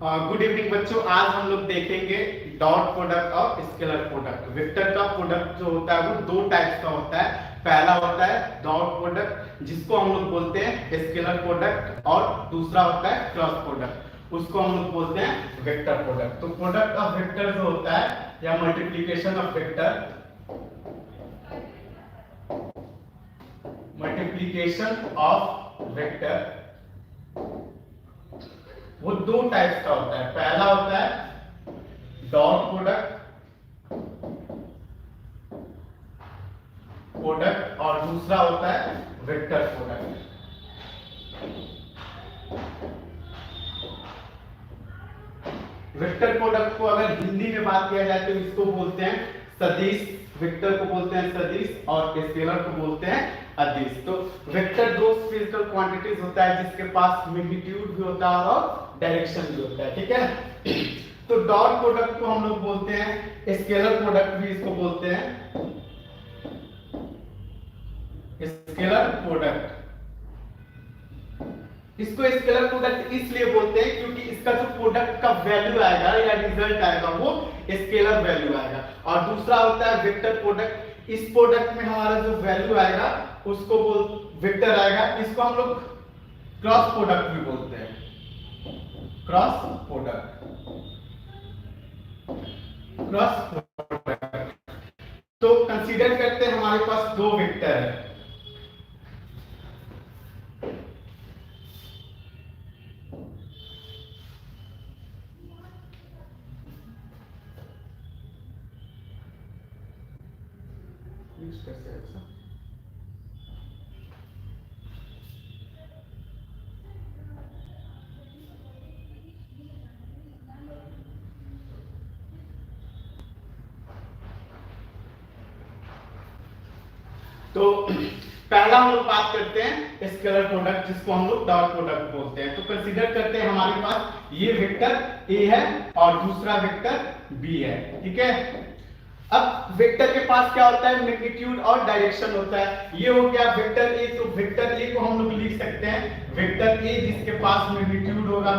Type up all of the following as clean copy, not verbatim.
Good evening बच्चों। आज हम लोग देखेंगे डॉट प्रोडक्ट और स्केलर प्रोडक्ट। वेक्टर का प्रोडक्ट जो होता है वो दो टाइप्स का होता है। पहला होता है डॉट प्रोडक्ट जिसको हम लोग बोलते हैं स्केलर प्रोडक्ट, और दूसरा होता है क्रॉस प्रोडक्ट, उसको हम लोग बोलते हैं वेक्टर प्रोडक्ट। तो प्रोडक्ट ऑफ वेक्टर जो होता है या multiplication of vector, multiplication of vector वो दो टाइप्स का होता है। पहला होता है डॉट प्रोडक्ट और दूसरा होता है वेक्टर प्रोडक्ट। वेक्टर प्रोडक्ट को अगर हिंदी में बात किया जाए तो इसको बोलते हैं सदिश, वेक्टर को बोलते हैं सदिश और स्केलर को बोलते हैं अदिश। तो वेक्टर दो फिजिकल क्वांटिटीज होता है जिसके पास मैग्नीट्यूड भी होता है और डायरेक्शन भी होता है, ठीक है। तो डॉट प्रोडक्ट को हम लोग बोलते हैं स्केलर प्रोडक्ट भी इसको बोलते हैं स्केलर प्रोडक्ट। इसको स्केलर प्रोडक्ट इसलिए बोलते हैं क्योंकि इसका जो प्रोडक्ट का वैल्यू आएगा या रिजल्ट आएगा वो स्केलर वैल्यू आएगा। और दूसरा होता है वेक्टर प्रोडक्ट। इस प्रोडक्ट में हमारा जो वैल्यू आएगा उसको वेक्टर आएगा। इसको हम लोग क्रॉस प्रोडक्ट भी बोलते हैं, क्रॉस प्रोडक्ट। तो कंसीडर करते हैं हमारे पास दो वेक्टर है। तो पहला हम लोग बात करते हैं स्केलर प्रोडक्ट जिसको हम लोग डॉट प्रोडक्ट बोलते हैं। तो कंसीडर करते हैं हमारे पास ये वेक्टर A है और दूसरा वेक्टर B है, ठीक है। अब वेक्टर के पास क्या होता है, मैग्नीट्यूड और डायरेक्शन होता है। ये हो गया वेक्टर A। तो वेक्टर A को हम लोग लिख सकते हैं वेक्टर A जिसके पास मैग्नीट्यूड होगा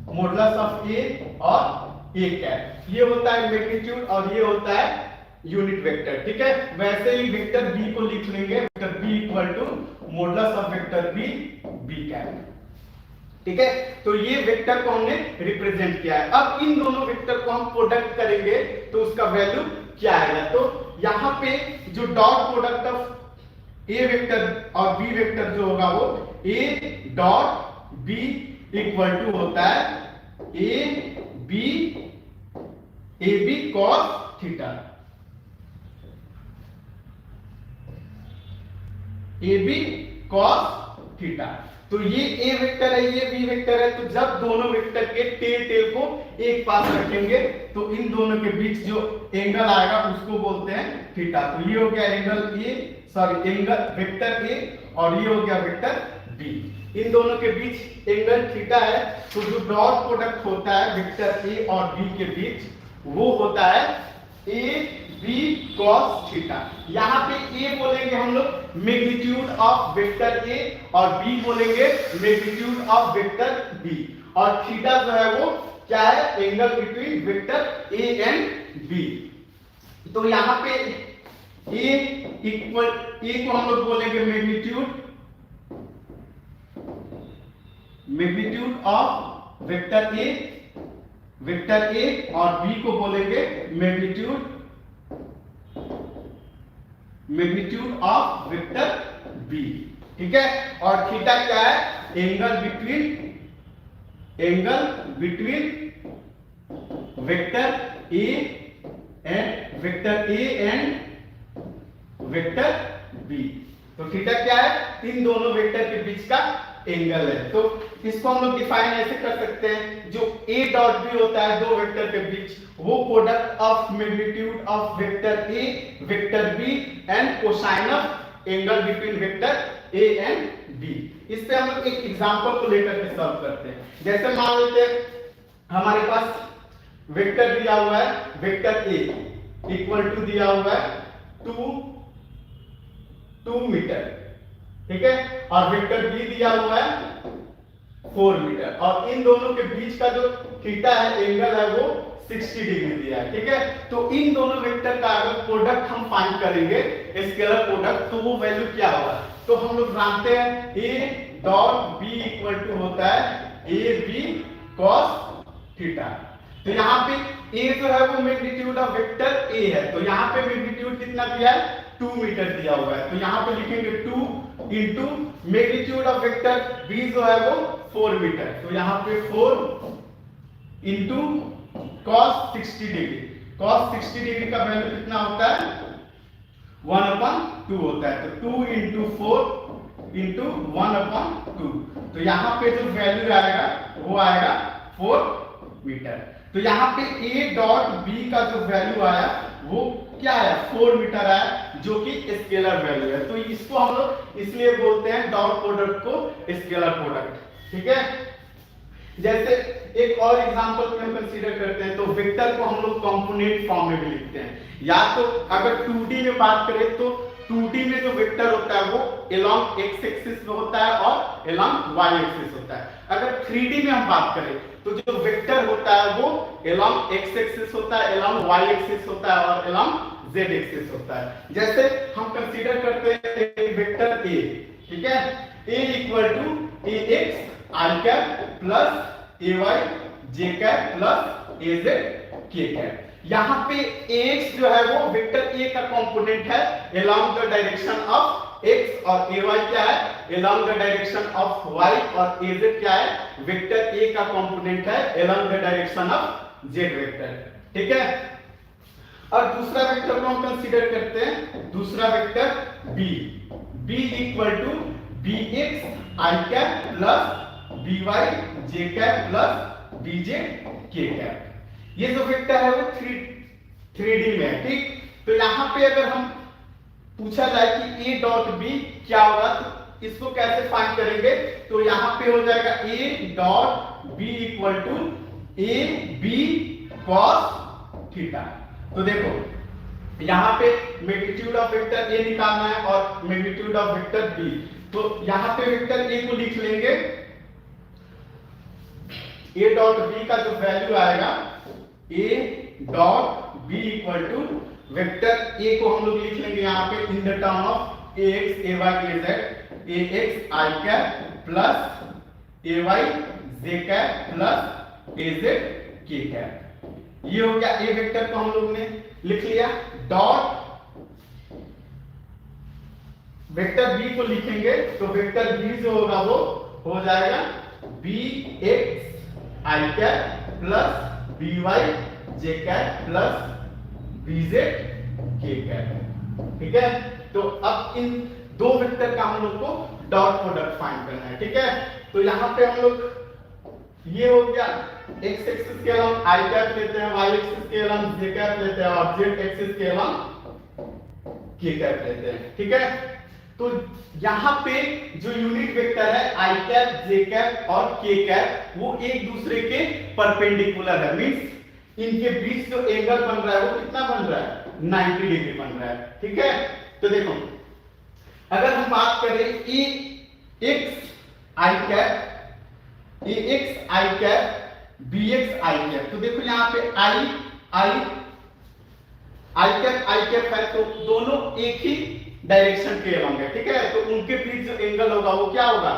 मॉडुलस ऑफ A और A कैप। ये होता है मैग्नीट्यूड और ये होता है यूनिट वेक्टर, ठीक है। वैसे ही वेक्टर B को लिख लेंगे vector B equal to modulus of vector B cap, ठीक है। तो ये वेक्टर को हमने रिप्रेजेंट किया है। अब इन दोनों वेक्टर को हम प्रोडक्ट करेंगे तो उसका वैल्यू क्या आएगा। तो यहाँ पे जो dot product of A vector और B वेक्टर जो होगा वो A dot B equal to होता है AB cos theta. AB cos theta. तो ये A वेक्टर है, ये B वेक्टर है। तो जब दोनों वेक्टर के टेल को एक पास रखेंगे तो इन दोनों के बीच जो एंगल आएगा उसको बोलते हैं थीटा। तो ये हो गया एंगल वेक्टर A और ये हो गया वेक्टर B। इन दोनों के बीच एंगल थीटा है। तो जो डॉट प्रोडक्ट होता है वेक्टर A और B के बीच वो होता है AB cos थीटा। यहाँ पे A बोलेंगे हम लोग मैग्नीट्यूड ऑफ वेक्टर A और B बोलेंगे मैग्नीट्यूड ऑफ वेक्टर B, और थीटा जो है वो क्या है, angle between vector A and B। तो यहाँ पे A को हम लोग बोलेंगे मैग्नीट्यूड ऑफ वेक्टर A और B को बोलेंगे मैग्नीट्यूड ऑफ वेक्टर B, ठीक है। और थीटा क्या है, angle between vector A and vector B। तो थीटा क्या है, इन दोनों वेक्टर के बीच का एंगल है। तो इसको हम लोग डिफाइन ऐसे कर सकते हैं, जो A डॉट B होता है दो वेक्टर के बीच वो product of magnitude of vector A vector B and cosine of angle between vector A and B। इस पे हम लोग एक एग्जांपल को लेकर के सॉल्व करते हैं। जैसे मान लेते हैं हमारे पास वेक्टर दिया हुआ है वेक्टर A इक्वल टू दिया हुआ है 2 मीटर, ठीक है। और वेक्टर B दिया हुआ है 4 मीटर, और इन दोनों के बीच का जो थीटा है, एंगल है, वो 60 डिग्री दिया है, ठीक है। तो इन दोनों वेक्टर का अगर प्रोडक्ट हम फाइंड करेंगे, स्केलर प्रोडक्ट, तो वो वैल्यू क्या होगा? तो हम लोग जानते हैं A dot B equal to होता है AB cos थीटा। तो यहाँ पे A जो है वो मैग्नीट्यूड ऑफ वेक्टर A है, तो यहाँ पे मैग्नीट्यूड कितना दिया है? 2 मीटर दिया हुआ है, तो यहाँ पे लिखेंगे 2 into magnitude of vector B जो है वो 4 मीटर, तो यहाँ पे 4 into cos 60 degree. cos 60 degree का वैल्यू कितना होता है? 1/2 होता है, तो 2 इंटू 4 इंटू 1/2, तो यहाँ पे जो वैल्यू आएगा वो आएगा 4 मीटर। तो यहाँ पे A डॉट B का जो वैल्यू आया वो क्या है? 4 मीटर आया, जो कि स्केलर वैल्यू है। तो इसको हम लोग इसलिए बोलते हैं डॉट प्रोडक्ट को स्केलर प्रोडक्ट, ठीक है। जैसे एक और एग्जांपल हम कंसीडर करते हैं, तो वेक्टर को हम लोग कंपोनेंट फॉर्म में भी लिखते हैं। या तो अगर 2D में बात करें तो 2D में जो वेक्टर होता है वो along x एक्सिस में होता है और along y एक्सिस होता है। अगर 3D में हम बात करें तो जो वेक्टर होता है वो along x एक्सिस होता है, along y एक्सिस होता है और along z एक्सिस होता है। जैसे हम कंसीडर करते हैं वेक्टर A, ठीक है। A equal to ax i cap plus ay j cap plus az k cap. यहाँ पे ax जो है वो वेक्टर A का कंपोनेंट है along the direction of x, और ay क्या है? along the direction of y, और az क्या है? वेक्टर A का कंपोनेंट है along the direction of z vector, ठीक है। और दूसरा वेक्टर को हम कंसीडर करते हैं, दूसरा vector b equal to bx i cap plus by j cap plus bj k cap. ये जो वेक्टर है वो 3D में है, ठीक। तो यहाँ पे अगर हम पूछा जाए कि A डॉट B क्या होगा, तो इसको कैसे फाइंड करेंगे? तो यहाँ पे हो जाएगा A dot B equal to AB cos theta. तो देखो यहाँ पे मैग्नीट्यूड ऑफ वेक्टर A निकालना है और मैग्नीट्यूड ऑफ वेक्टर B, तो यहाँ पे वेक्टर A को लिख लेंगे, A डॉट B का जो वैल्यू आएगा A dot B equal to vector A को हम लोग लिख लेंगे यहाँ पे in the term of ax ay az, ax i cap plus ay j cap plus az k cap. ये हो गया A वेक्टर को हम लोग ने लिख लिया। डॉट वेक्टर B को लिखेंगे तो वेक्टर B जो होगा वो हो जाएगा bx i cap plus by j cap plus bz k cap, ठीक है। तो अब इन दो वेक्टर का हम लोग को डॉट प्रोडक्ट फाइंड करना है, ठीक है। तो यहाँ पे हम लोग ये हो गया x एक्सिस के अलॉन्ग i कैप लेते हैं, y एक्सिस के अलॉन्ग j कैप लेते हैं और z एक्सिस के अलॉन्ग k कैप लेते हैं, ठीक है। तो यहाँ पे जो यूनिट वेक्टर है i कैप j कैप और k कैप वो एक दूसरे के परपेंडिकुलर है, मींस इनके बीच जो एंगल बन रहा है वो कितना बन रहा है? 90 डिग्री बन रहा है, ठीक है। तो देखो अगर हम बात करें ax i cap bx i cap, तो देखो यहाँ पे i कैप है, तो दोनों एक ही डायरेक्शन के अलॉन्ग है, ठीक है। तो उनके बीच जो एंगल होगा वो क्या होगा?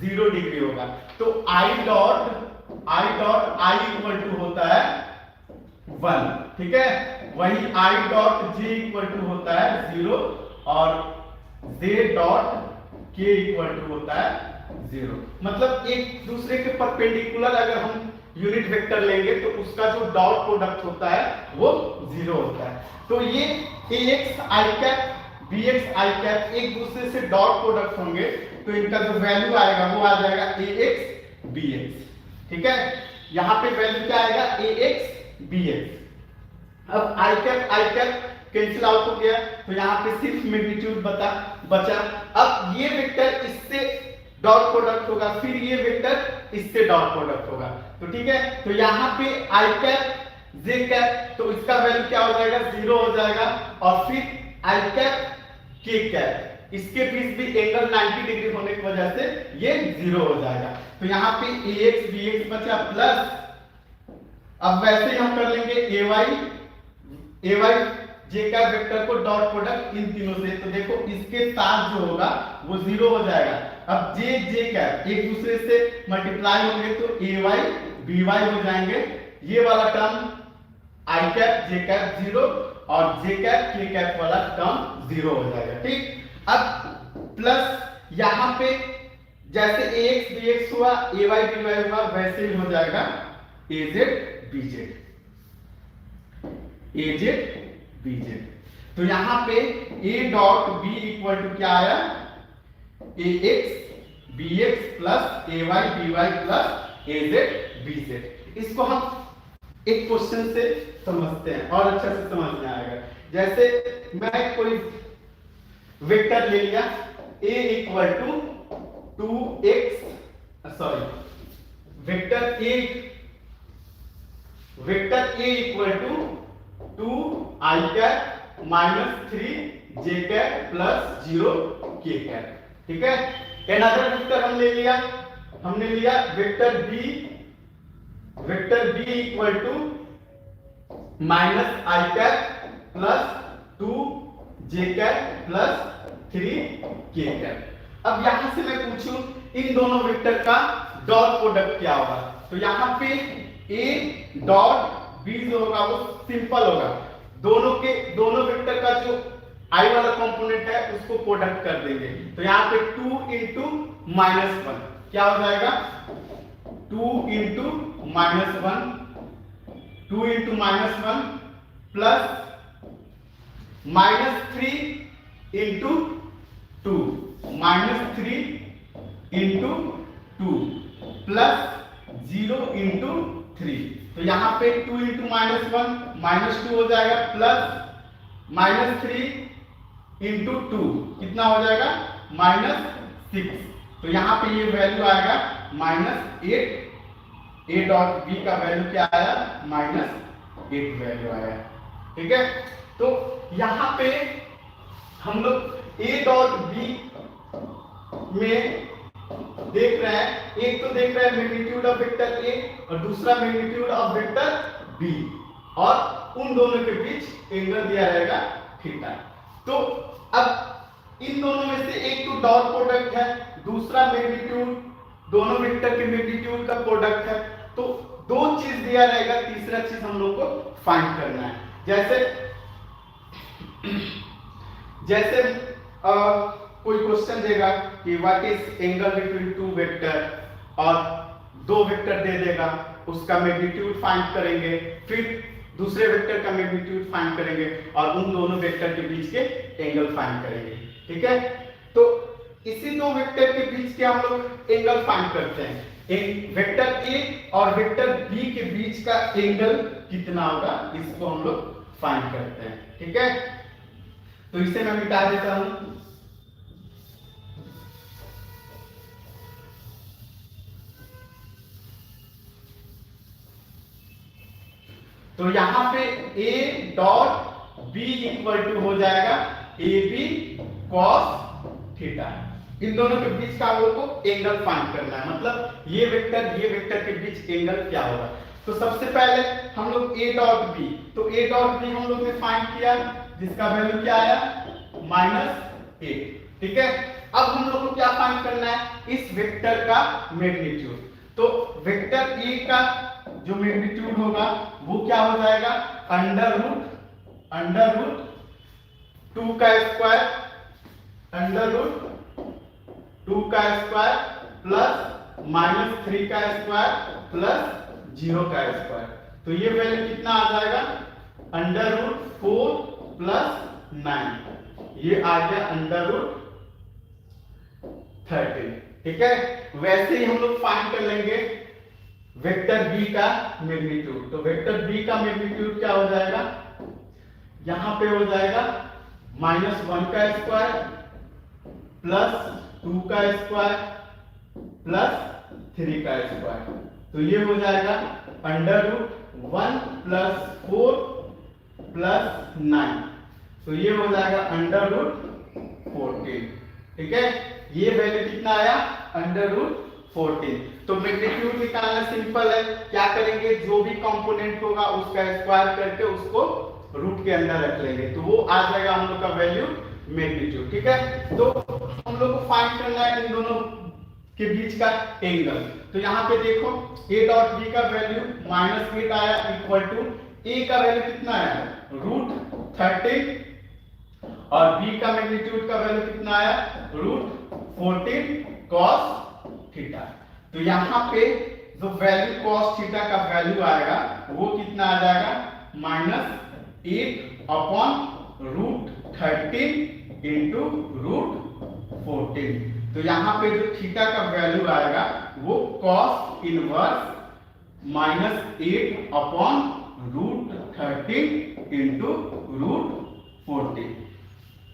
0 डिग्री होगा। तो i dot i equal to होता है 1, ठीक है। वही i dot j equal to होता है 0 और j dot k equal to होता है 0। मतलब एक दूसरे के परपेंडिकुलर अगर हम यूनिट वेक्टर लेंगे तो उसका जो डॉट प्रोडक्ट होता है वो 0 होता है। तो ये ax i cap bx i cap एक दूसरे से डॉट प्रोडक्ट होंगे, तो इनका जो वैल्यू आएगा वो आ जाएगा ax bx, ठीक है। यहाँ पे वैल्यू क्या आएगा? ax bx। अब i कैप कैंसिल आउट हो गया, तो यहाँ पे सिर्फ मैग्नीट्यूड बचा। अब ये वेक्टर इससे डॉट प्रोडक्ट होगा, फिर ये वेक्टर इससे डॉट प्रोडक्ट होगा, तो ठीक है। तो यहाँ पे i कैप j कैप, तो इसका वैल्यू क्या हो जाएगा? 0 हो जाएगा, और फिर i कैप k कैप, इसके बीच भी एंगल 90 डिग्री होने की वजह से ये 0 हो जाएगा। तो यहाँ पे ax bx बचा प्लस, अब वैसे ही हम कर लेंगे ay j का vector co dot product in तीनों से, तो देखो इसके साथ जो होगा वो 0 हो जाएगा। अब j कैप एक दूसरे से मल्टीप्लाई होंगे तो ay by हो जाएंगे, ये वाला term i cap j cap 0 और j कैप k कैप वाला टर्म 0 हो जाएगा। ठीक, अब प्लस यहां पे जैसे ax bx हुआ ay by हुआ वैसे ही हो जाएगा az bz। तो यहां पे a dot b equal to क्या आया, ax bx plus ay by plus az bz। इसको हम एक क्वेश्चन से समझते हैं और अच्छा से समझ में आएगा। जैसे मैं कोई वेक्टर ले लिया a equal to 2x, sorry vector a equal to 2i cap minus 3j cap plus 0 k cap. ठीक है, अनदर वेक्टर हमने लिया vector b equal to minus i cap plus 2j cap plus 3k cap. अब यहां से मैं पूछूं इन दोनों वेक्टर का डॉट प्रोडक्ट क्या होगा, तो यहां पे a डॉट b जो होगा वो सिंपल होगा, दोनों वेक्टर का जो i वाला कंपोनेंट है उसको प्रोडक्ट कर देंगे। तो यहाँ पे 2 इंटू माइनस 1 क्या हो जाएगा, 2 into minus 1 plus minus 3 into 2 plus 0 into 3। तो यहाँ पे 2 इंटू माइनस 1 माइनस 2 हो जाएगा प्लस माइनस 3 इंटू 2 कितना हो जाएगा माइनस 6। तो यहाँ पे ये वैल्यू आएगा माइनस 8, a डॉट b का वैल्यू क्या आया माइनस 8 वैल्यू आया। ठीक है, तो यहाँ पे हम लोग a डॉट b में देख रहे हैं, एक तो देख रहे हैं मैग्नीट्यूड ऑफ वेक्टर a और दूसरा मैग्नीट्यूड ऑफ वेक्टर b, और उन दोनों के बीच एंगल दिया रहेगा थीटा। तो अब इन दोनों में से एक तो डॉट प्रोडक्ट है, दूसरा मैग्नीट्यूड दोनों वेक्टर के मैग्नीट्यूड का प्रोडक्ट है। तो दो चीज दिया रहेगा, तीसरा चीज हम लोग को फाइंड करना है। जैसे कोई क्वेश्चन देगा कि what is angle between two vector, और दो वेक्टर दे देगा, उसका मैग्नीट्यूड फाइंड करेंगे, फिर दूसरे वेक्टर का मैग्नीट्यूड फाइंड करेंगे और उन दोनों वेक्टर के बीच के एंगल फाइंड करेंगे। ठीक है, तो इसी दो वेक्टर के बीच के हम लोग एंगल फाइंड करते हैं। वेक्टर a और वेक्टर b के बीच का एंगल कितना होगा इसको हम लोग फाइंड करते हैं। ठीक है, तो इसे मैं मिटा देता हूं। तो यहां पे a dot b equal to हो जाएगा ab cos थीटा। इन दोनों के बीच का हम लोग को एंगल फाइंड करना है, मतलब ये वेक्टर के बीच एंगल क्या होगा। तो सबसे पहले हम लोग a डॉट b, तो a डॉट b हम लोग ने फाइंड किया जिसका वैल्यू क्या आया -8। ठीक है, अब हम लोग को क्या फाइंड करना है, इस वेक्टर का मैग्नीट्यूड। तो वेक्टर a का जो मैग्नीट्यूड होगा वो क्या हो जाएगा अंडर रूट 2 का स्क्वायर, अंडर रूट 2 का स्क्वायर प्लस -3 का स्क्वायर प्लस 0 का स्क्वायर। तो ये वैल्यू कितना आ जाएगा अंडर रूट 4 प्लस 9, ये आ गया अंडर रूट 13। ठीक है, वैसे ही हम लोग फाइंड कर लेंगे वेक्टर b का मैग्नीट्यूड। तो वेक्टर b का मैग्नीट्यूड क्या हो जाएगा, यहां पे हो जाएगा -1 का स्क्वायर प्लस 2 का स्क्वायर प्लस 3 का स्क्वायर। तो ये हो जाएगा अंडर रूट 1 प्लस 4 प्लस 9, तो ये हो जाएगा अंडर रूट 14। ठीक है, ये वैल्यू कितना आया अंडर रूट 14। तो मैग्नीट्यूड निकालना सिंपल है, क्या करेंगे जो भी कंपोनेंट होगा उसका स्क्वायर करके उसको रूट के अंदर रख लेंगे तो वो आ जाएगा हम लोग का वैल्यू मैग्नीट्यूड। ठीक है, तो हम लोग को फाइंड करना है इन दोनों के बीच का एंगल। तो यहाँ पे देखो a डॉट b का वैल्यू -8 आया इक्वल टू a का वैल्यू कितना आया रूट 13 और b का मैग्नीट्यूड का वैल्यू कितना आया रूट 14 cos थीटा। तो यहाँ पे जो वैल्यू cos थीटा का वैल्यू आएगा वो कितना आ जाएगा -8 अपॉन रूट 13 इंटू रूट 14। तो यहाँ पे जो थीटा का वैल्यू आएगा वो cos inverse -8 upon root 13 into root 14।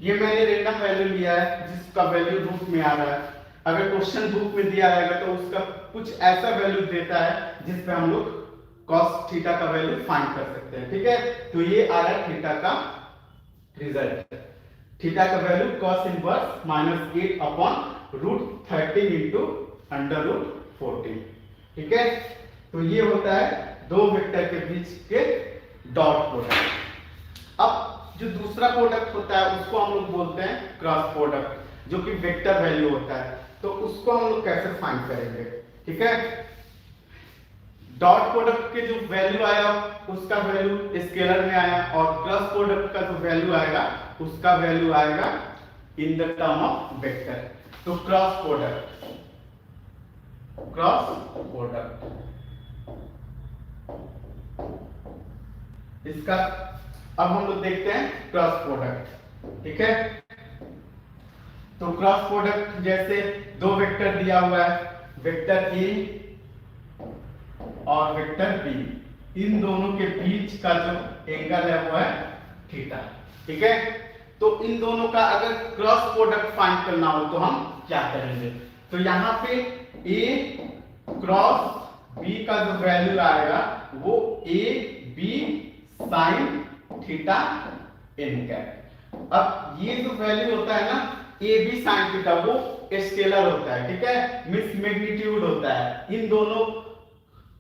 ये मैंने रेंडम वैल्यू लिया है जिसका वैल्यू रूट में आ रहा है। अगर क्वेश्चन बुक में दिया रहेगा तो उसका कुछ ऐसा वैल्यू देता है जिस पे हम लोग cos थीटा का वैल्यू फाइंड कर सकते हैं। ठीक है, तो ये आ रहा है थीटा का रिजल्ट। थीटा का value cos inverse -8 upon root 13 into under root 14। ठीक है, तो ये होता है दो वेक्टर के बीच के डॉट प्रोडक्ट। अब जो दूसरा प्रोडक्ट होता है उसको हम लोग बोलते हैं क्रॉस प्रोडक्ट, जो कि वेक्टर वैल्यू होता है। तो उसको हम लोग कैसे फाइंड करेंगे? ठीक है, डॉट प्रोडक्ट के जो वैल्यू आया उसका वैल्यू स्केलर में आया और क्रॉस प्रोडक्ट का जो वैल्यू आएगा उसका वैल्यू आएगा इन द टर्म ऑफ वेक्टर। तो क्रॉस प्रोडक्ट इसका अब हम लोग देखते हैं क्रॉस प्रोडक्ट। ठीक है, तो क्रॉस प्रोडक्ट जैसे दो वेक्टर दिया हुआ है, वेक्टर ए और वेक्टर बी, इन दोनों के बीच का जो एंगल है वो है थीटा। ठीक है, तो इन दोनों का अगर क्रॉस प्रोडक्ट फाइंड करना हो तो हम क्या करेंगे? तो यहाँ पे a क्रॉस b का जो वैल्यू आएगा वो a b sine theta n cap. अब ये जो वैल्यू होता है ना a b साइन थीटा वो स्केलर होता है। ठीक है, मींस मैग्नीट्यूड होता है। इन दोनों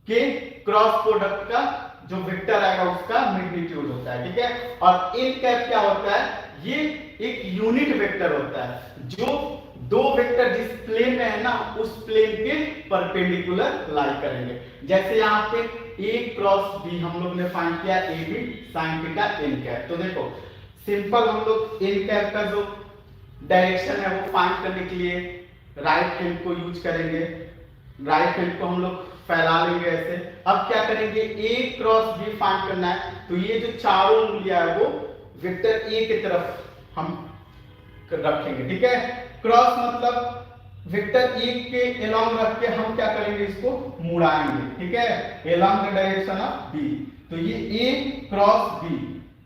के क्रॉस प्रोडक्ट का जो वेक्टर आएगा उसका मैग्नीट्यूड होता है। ठीक है, और n कैप क्या होता है? ये एक यूनिट वेक्टर होता है जो दो वेक्टर जिस प्लेन में है ना उस प्लेन के परपेंडिकुलर लाई करेंगे। जैसे यहाँ पे a क्रॉस b हम लोग ने फाइंड किया a b sin theta n cap. तो देखो सिंपल हम लोग n कैप का जो डायरेक्शन है वो फाइंड करने के लिए राइट हैंड को यूज करेंगे। राइट हैंड को हम लोग फैला लेंगे ऐसे। अब क्या करेंगे? a क्रॉस b फाइंड करना है तो ये जो चारों उंगलियां है वो वेक्टर a की तरफ हम रखेंगे। ठीक है, क्रॉस मतलब वेक्टर a के एलोंग रख के हम क्या करेंगे? इसको मुड़ाएंगे। ठीक है, along the direction of b। तो ये a क्रॉस b,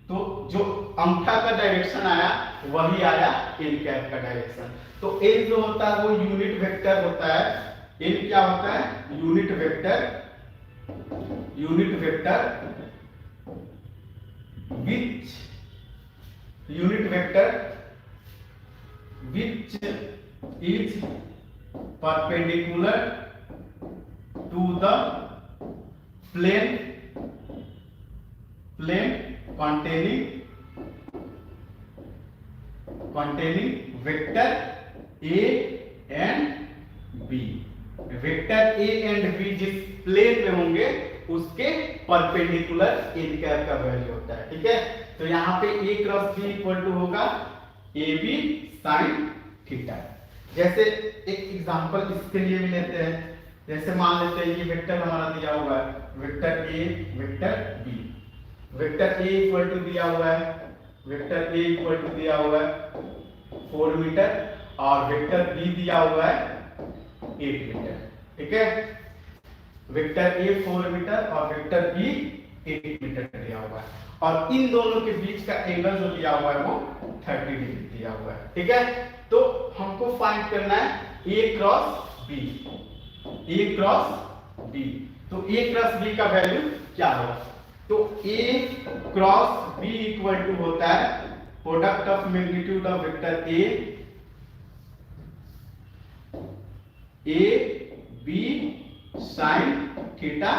तो जो अंगूठा का डायरेक्शन आया वही आया n कैप का डायरेक्शन। तो n जो होता है वो यूनिट वेक्टर होता है। n क्या होता है? Unit vector which is perpendicular to the plane containing vector a and b। Vector a and b जिस प्लेन में होंगे उसके परपेंडिकुलर n कैप का वैल्यू होता है। ठीक है, तो यहाँ पे a cross b equal to होगा ab sin थीटा। जैसे एक एग्जांपल इसके लिए भी लेते हैं। जैसे मान लेते हैं ये वेक्टर हमारा दिया हुआ है vector a vector b। Vector a equal to दिया हुआ है 4 मीटर और वेक्टर b दिया हुआ है 8 मीटर। ठीक है, वेक्टर a 4 मीटर और वेक्टर b 8 मीटर दिया हुआ है और इन दोनों के बीच का एंगल जो दिया हुआ है वो 30 डिग्री दिया हुआ है। ठीक है, तो हमको फाइंड करना है a क्रॉस b। तो a क्रॉस b का वैल्यू क्या होगा? तो a cross b equal to होता है product of magnitude of vector a a B sine theta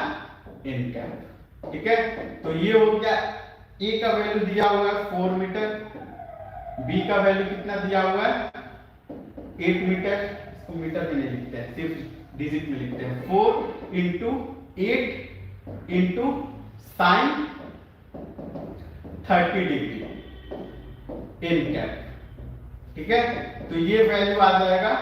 n cap. ठीक है, तो ये हो गया, ए का वैल्यू दिया हुआ है 4 मीटर, बी का वैल्यू कितना दिया हुआ है 8 मीटर, इसको मीटर में नहीं लिखते हैं, सिर्फ डिजिट में लिखते हैं। 4 into 8 into sine 30 degree n cap. ठीक है, तो ये वैल्यू आ जाएगा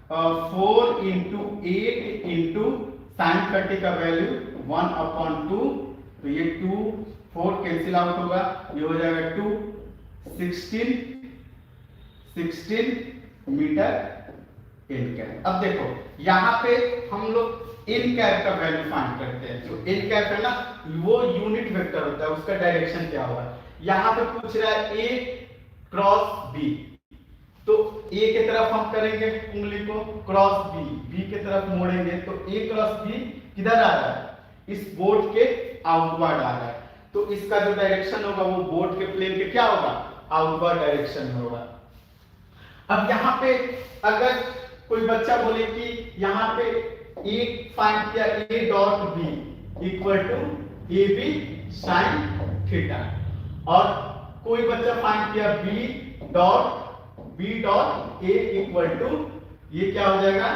4 इंटू 8 इंटू साइन 30 का वैल्यू 1/2, तो ये 2 4 कैंसिल आउट होगा, ये हो जाएगा 2 16 मीटर एन कैप। अब देखो यहाँ पे हम लोग एन कैप का वैल्यू फाइंड करते हैं। जो एन कैप है ना, वो यूनिट वेक्टर होता है, उसका डायरेक्शन क्या होगा। यहाँ पे पूछ रहा है ए क्रॉस बी, तो ए के तरफ हम करेंगे उंगली को, क्रॉस बी, बी के तरफ मोड़ेंगे, तो ए क्रॉस बी किधर आ रहा है, इस बोर्ड के आउटवर्ड आ रहा है, तो इसका जो डायरेक्शन होगा वो बोर्ड के प्लेन के क्या होगा, आउटवर्ड डायरेक्शन में होगा। अब यहाँ पे अगर कोई बच्चा बोले कि यहाँ पे ए फाइंड किया a dot b equal to a B sine theta, और कोई बच्चा फाइंड किया b dot a equal to, ये क्या हो जाएगा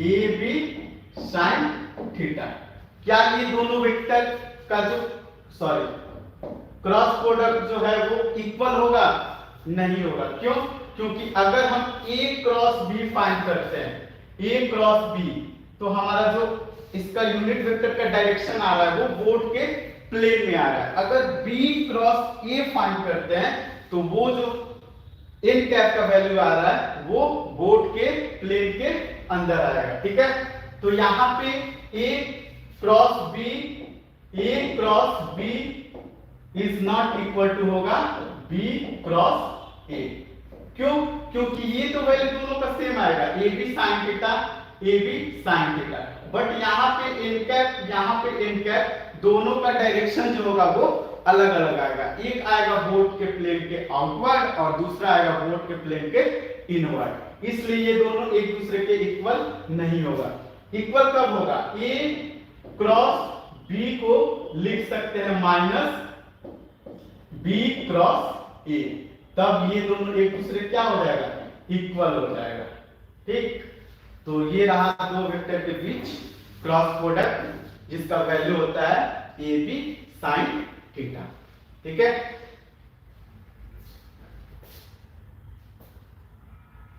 ए बी साइन थीटा। क्या ये दोनों वेक्टर का जो क्रॉस प्रोडक्ट जो है वो इक्वल होगा, नहीं होगा। क्यों, क्योंकि अगर हम ए क्रॉस बी फाइंड करते हैं, ए क्रॉस बी, तो हमारा जो इसका यूनिट वेक्टर का डायरेक्शन आ रहा है वो बोर्ड के प्लेन में आ रहा है। अगर बी क्रॉस ए फाइंड करते हैं तो वो जो एन कैप का वैल्यू आ रहा है वो बोर्ड के प्लेन के अंदर आएगा। ठीक है, तो यहाँ पे A cross B is not equal to होगा बी क्रॉस ए। क्यों, क्योंकि ये तो वैल्यू दोनों का सेम आएगा, A B sine theta, A B sine theta, but यहाँ पे एन कैप दोनों का डायरेक्शन जो होगा वो अलग अलग आएगा। एक आएगा बोर्ड के प्लेन के आउटवर्ड और दूसरा आएगा बोर्ड के प्लेन के इनवर्ड, इसलिए ये दोनों एक दूसरे के इक्वल नहीं होगा। इक्वल कब होगा, ए क्रॉस बी को लिख सकते हैं माइनस बी क्रॉस ए, तब ये दोनों एक दूसरे क्या हो जाएगा, इक्वल हो जाएगा। ठीक, तो ये रहा दो वेक्टर के बीच क्रॉस प्रोडक्ट जिसका वैल्यू होता है ए बी साइन थीटा। ठीक है,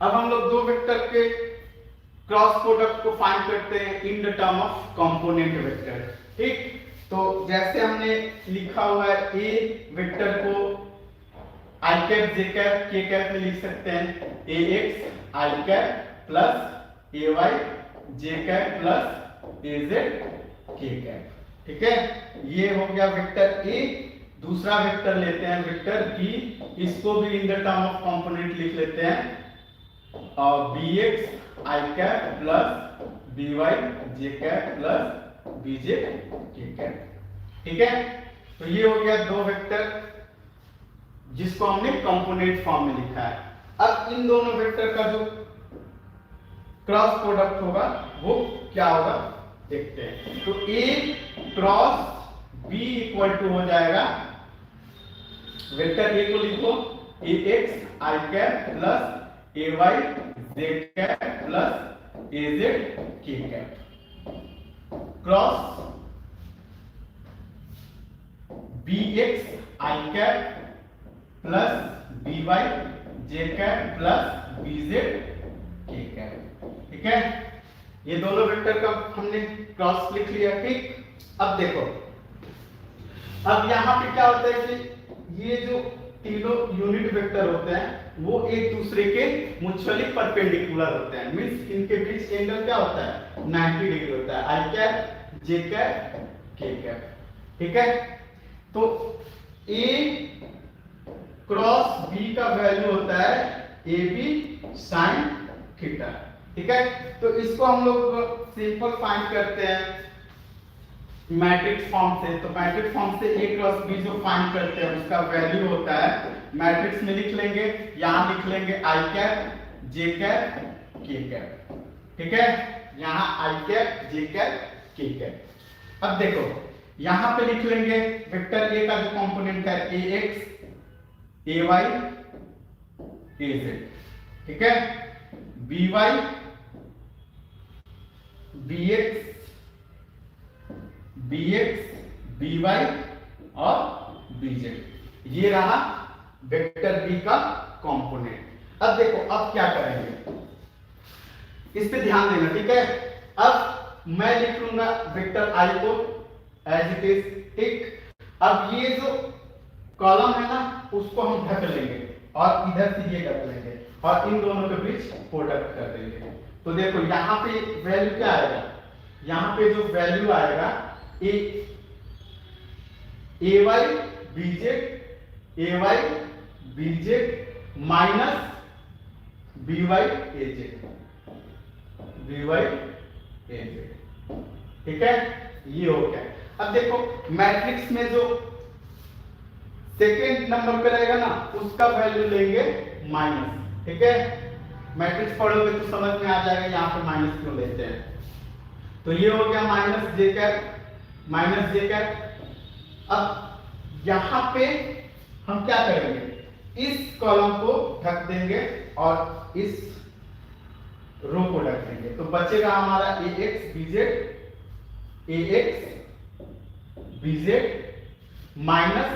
अब हम लोग दो वेक्टर के क्रॉस प्रोडक्ट को फाइंड करते हैं इन the term of component vector. ठीक, तो जैसे हमने लिखा हुआ है ए वेक्टर को आई कैप जे कैप के कैप में लिख सकते हैं, ए एक्स आई कैप प्लस ए वाई जे कैप प्लस ए जेड के कैप। ठीक है, ये हो गया वेक्टर ए। दूसरा वेक्टर लेते हैं वेक्टर बी, इसको भी इन द टर्म ऑफ कंपोनेंट लिख लेते हैं, और बी एक्स आई कैप प्लस बी वाई जे कैप प्लस बी जे के कैप। ठीक है, तो ये हो गया दो वेक्टर जिसको हमने कंपोनेंट फॉर्म में लिखा है। अब इन दोनों वेक्टर का जो क्रॉस प्रोडक्ट होगा वो क्या होगा देखते हैं। तो ए क्रॉस बी इक्वल टू हो जाएगा, वेक्टर ए को लिखो ए एक्स आई कैप प्लस ए वाई जेड कैप प्लस ए जेड के कैप, क्रॉस बी एक्स आई कैप प्लस बी वाई जे कैप प्लस बी जेड के कैप। ठीक है, ये दोनों वेक्टर का हमने क्रॉस लिख लिया। ठीक, अब देखो, अब यहाँ पे क्या होता है कि ये जो तीनों यूनिट वेक्टर होते हैं वो एक दूसरे के म्यूचुअली परपेंडिकुलर होते हैं, मींस इनके बीच एंगल क्या होता है 90 डिग्री होता है, आई कैप जे कैप के कैप। ठीक है, तो ए क्रॉस बी का वैल्यू होता है ए बी साइन थीटा। ठीक है, तो इसको हम लोग सिंपल फाइंड करते हैं मैट्रिक्स फॉर्म से। तो मैट्रिक्स फॉर्म से ए क्रॉस बी जो फाइंड करते हैं उसका वैल्यू होता है, मैट्रिक्स में लिख लेंगे, यहां लिख लेंगे आई कैप जे कैप के कैप। ठीक है, यहाँ आई कैप, जे कैप, के कैप। अब देखो यहां पे लिख लेंगे वेक्टर ए का जो कंपोनेंट है a x, a y, A Z, ठीक है, b y, b x, b x, b y और बी जेड। ये रहा वेक्टर बी का कंपोनेंट। अब देखो अब क्या करेंगे, इस पे ध्यान देना, ठीक है। अब मैं लिख लूंगा वेक्टर आई को एज इट इज, ठीक। अब ये जो कॉलम है ना उसको हम ढक लेंगे और इधर से ये ढक लेंगे और इन दोनों के बीच प्रोडक्ट कर देंगे। तो देखो यहाँ पे वैल्यू क्या आएगा, यहाँ पे जो वैल्यू आएगा A Y B Z, A Y B Z minus B Y A Z, B Y A Z, ठीक है, ये हो गया। अब देखो मैट्रिक्स में जो सेकेंड नंबर पे रहेगा ना उसका वैल्यू लेंगे माइनस, ठीक है। मैट्रिक्स पढ़ोगे तो समझ में आ जाएगा यहाँ पे माइनस क्यों लेते हैं। तो ये हो गया minus J cap, minus J cap. अब यहाँ पे हम क्या करेंगे, इस कॉलम को ढक देंगे और इस रो को ढक देंगे। तो बचेगा हमारा ए एक्स बी जेड, ए एक्स बी जेड माइनस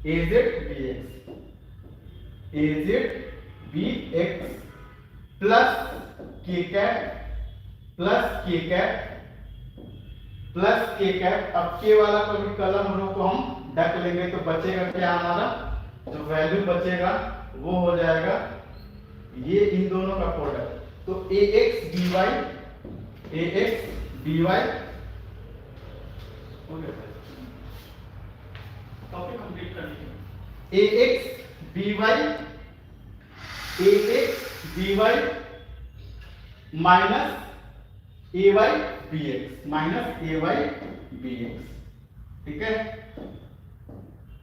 ए जेड बी एक्स, ए जेड बी एक्स प्लस के कैप, प्लस के कैप, प्लस के कैप। अब के वाला को भी कलम रो को हम ढक लेंगे तो बचेगा क्या, हमारा जो वैल्यू बचेगा वो हो जाएगा ये इन दोनों का प्रोडक्ट। तो ए एक्स डी वाई, ए एक्स डी वाई ए एक्स डी वाई, ए एक्स डी वाई माइनस ए वाई बी एक्स, माइनस ए वाई बी एक्स, ठीक है।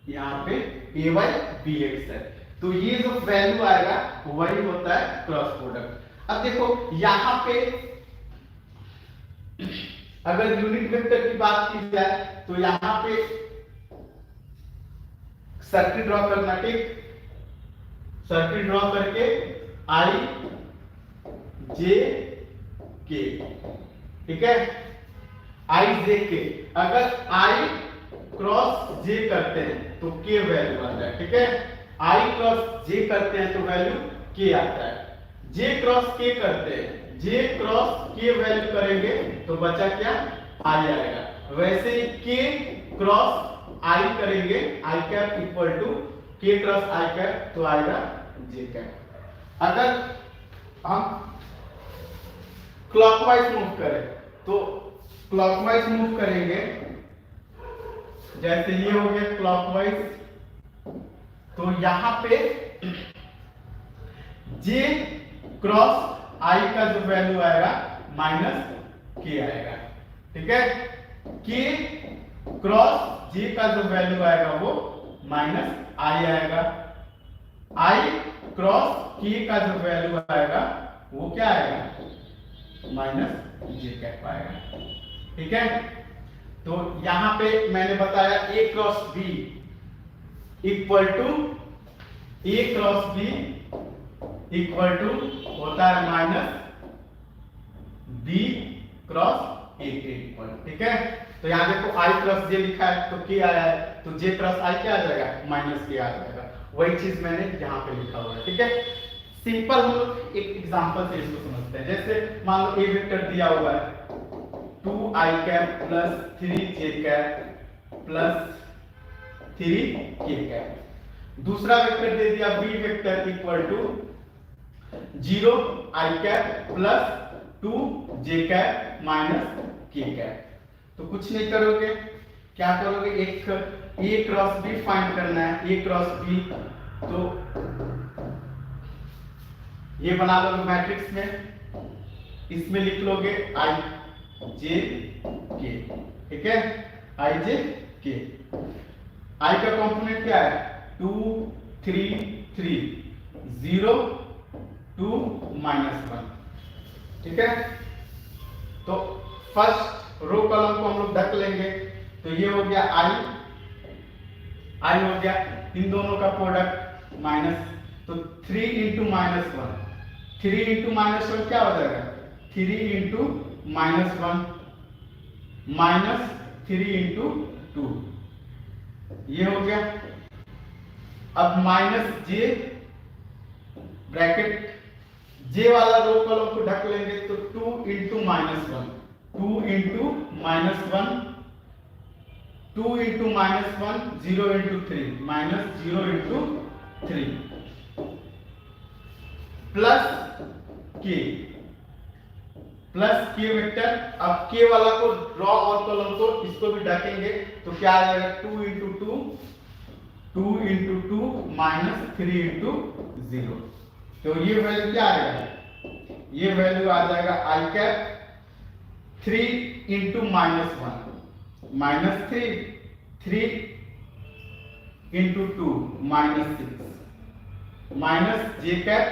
यहाँ पे ए वाई बी एक्स है तो ये जो वैल्यू आएगा वही होता है क्रॉस प्रोडक्ट। अब देखो यहाँ पे अगर यूनिट वेक्टर की बात की जाए तो यहाँ पे सर्किल ड्रॉ करना, ठीक। सर्किल ड्रॉ करके आई जे के, ठीक है, आई जे के। अगर आई क्रॉस जे करते हैं तो के वैल्यू आता है, ठीक है। आई क्रॉस जे करते हैं तो वैल्यू के आता है। जे क्रॉस के करते हैं, जे क्रॉस के वैल्यू करेंगे तो बचा क्या, आई आएगा। वैसे ही के क्रॉस आई करेंगे, आई कैप इक्वल टू के क्रॉस आई कैप तो आएगा जे कैप। अगर हम क्लॉकवाइज मूव करें तो क्लॉकवाइज मूव करेंगे, जैसे ये हो गया क्लॉकवाइज, तो यहां पे जे क्रॉस आई का जो वैल्यू आएगा माइनस के आएगा, ठीक है। के क्रॉस जे का जो वैल्यू आएगा वो माइनस आई आएगा। आई क्रॉस के का जो वैल्यू आएगा वो क्या आएगा, माइनस जे कैप आएगा, ठीक है। तो यहां पे मैंने बताया A cross B equal to, A cross B equal to होता है माइनस बी क्रॉस ए के इक्वल, ठीक है। तो यहां देखो आई क्रॉस जे लिखा है तो के आया है, तो जे क्रॉस आई क्या आ जाएगा, माइनस के आ जाएगा। वही चीज मैंने यहां पे लिखा हुआ है, ठीक है। सिंपल हम लोग एक एग्जांपल से इसको समझते हैं। जैसे मान लो ए वेक्टर दिया हुआ है 2i cap plus 3j cap plus 3k cap. दूसरा वेक्टर दे दिया b vector equal to 0i cap plus 2j cap minus k cap. तो कुछ नहीं करोगे, क्या करोगे, एक a क्रॉस b फाइंड करना है, a क्रॉस b। तो ये बना लो मैट्रिक्स में, इसमें लिख लोगे i जे के, ठीक है, आई जे के। आई का कंपोनेंट क्या है, 2 3 3 0 2 -1। ठीक है। तो फर्स्ट रो कॉलम को हम लोग ढक लेंगे, तो ये हो गया आई हो गया, इन दोनों का प्रोडक्ट माइनस, तो 3 into minus one, 3 into minus one क्या हो जाएगा, 3 into minus one minus 3 into 2, ये हो गया। अब माइनस जे ब्रैकेट, जे वाला रो कॉलम को ढक लेंगे, तो 2 into minus one, 2 into minus one, 2 into minus one, 0 into 3, minus 0 into 3 plus के वेक्टर। अब के वाला को ड्रॉ और कॉलम को इसको भी ढकेंगे, तो क्या आ जाएगा, 2 इंटू 2, 2 इंटू 2 माइनस 3 इंटू 0। तो ये वैल्यू क्या आएगा, ये वैल्यू आ जाएगा I cap 3 into minus one minus 3, 3 into 2 minus 6 minus J cap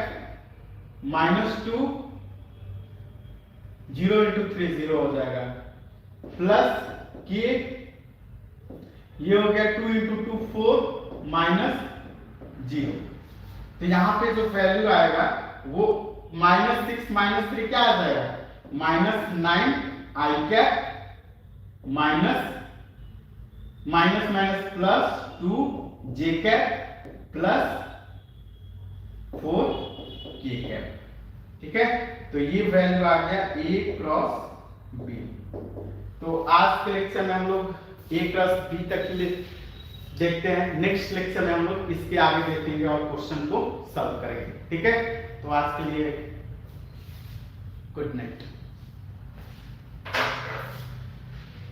minus 2, 0 into 3 0 हो जाएगा, प्लस के, ये हो गया 2 इंटू 2 4 माइनस 0। तो यहां पे जो वैल्यू आएगा वो माइनस 6 माइनस 3 क्या आ जाएगा, minus 9 I cap minus minus minus plus 2 J cap plus 4 K cap. ठीक है, तो ये वैल्यू आ गया ए क्रॉस बी। तो आज के लेक्चर में हम लोग ए क्रॉस बी तक के लिए देखते हैं, नेक्स्ट लेक्चर में हम लोग इसके आगे देखेंगे और क्वेश्चन को सॉल्व करेंगे। ठीक है, तो आज के लिए गुड नाइट।